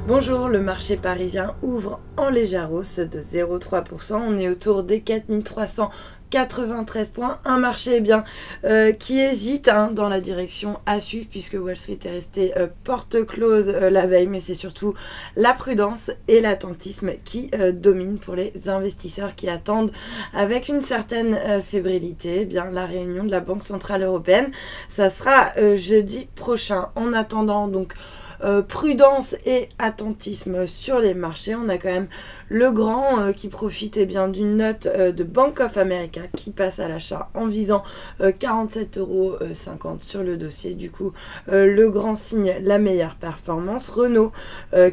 Bonjour, le marché parisien ouvre en légère hausse de 0,3%. On est autour des 4393 points. Un marché qui hésite dans la direction à suivre puisque Wall Street est resté porte close la veille, mais c'est surtout la prudence et l'attentisme qui dominent pour les investisseurs qui attendent avec une certaine fébrilité la réunion de la Banque Centrale Européenne. Ça sera jeudi prochain. En attendant prudence et attentisme sur les marchés. On a quand même le grand qui profite d'une note de Bank of America qui passe à l'achat en visant 47,50 € sur le dossier. Du coup, le grand signe la meilleure performance. Renault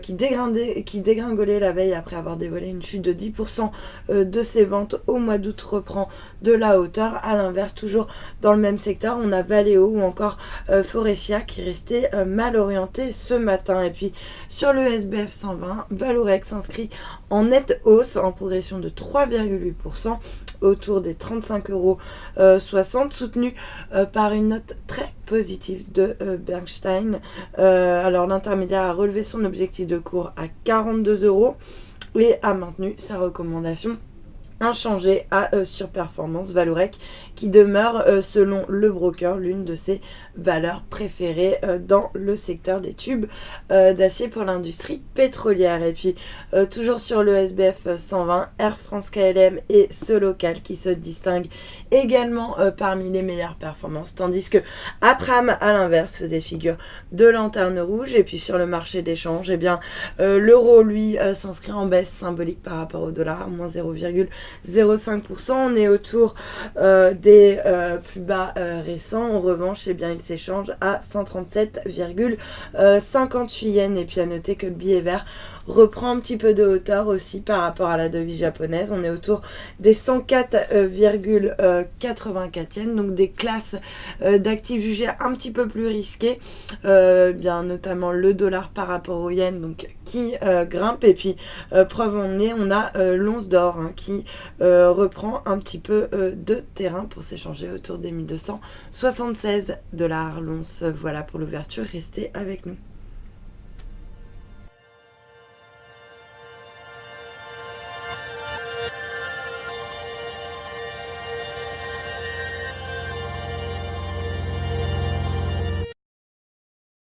qui dégringolait la veille après avoir dévoilé une chute de 10% de ses ventes au mois d'août reprend de la hauteur. À l'inverse, toujours dans le même secteur, on a Valeo ou encore Forestia qui restait mal orienté ce matin. Et puis sur le SBF 120, Vallourec s'inscrit en nette hausse en progression de 3,8% autour des 35,60 €, soutenu par une note très positive de Bernstein. Alors l'intermédiaire a relevé son objectif de cours à 42 € et a maintenu sa recommandation inchangé à surperformance. Vallourec qui demeure selon le broker l'une de ses valeurs préférées dans le secteur des tubes d'acier pour l'industrie pétrolière. Et puis toujours sur le SBF 120, Air France KLM et Solocal qui se distinguent également parmi les meilleures performances, tandis que Aperam à l'inverse faisait figure de lanterne rouge. Et puis sur le marché d'échange, l'euro lui s'inscrit en baisse symbolique par rapport au dollar, moins 0,05%. On est autour des plus bas récents. En revanche, il s'échange à 137,58 yens. Et puis à noter que le billet vert reprend un petit peu de hauteur aussi par rapport à la devise japonaise. On est autour des 104,84 yens, donc des classes d'actifs jugées un petit peu plus risquées, notamment le dollar par rapport au yen qui grimpe. Et puis preuve en est, on a l'once d'or qui reprend un petit peu de terrain pour s'échanger autour des 1276 $ l'once. Voilà pour l'ouverture, restez avec nous.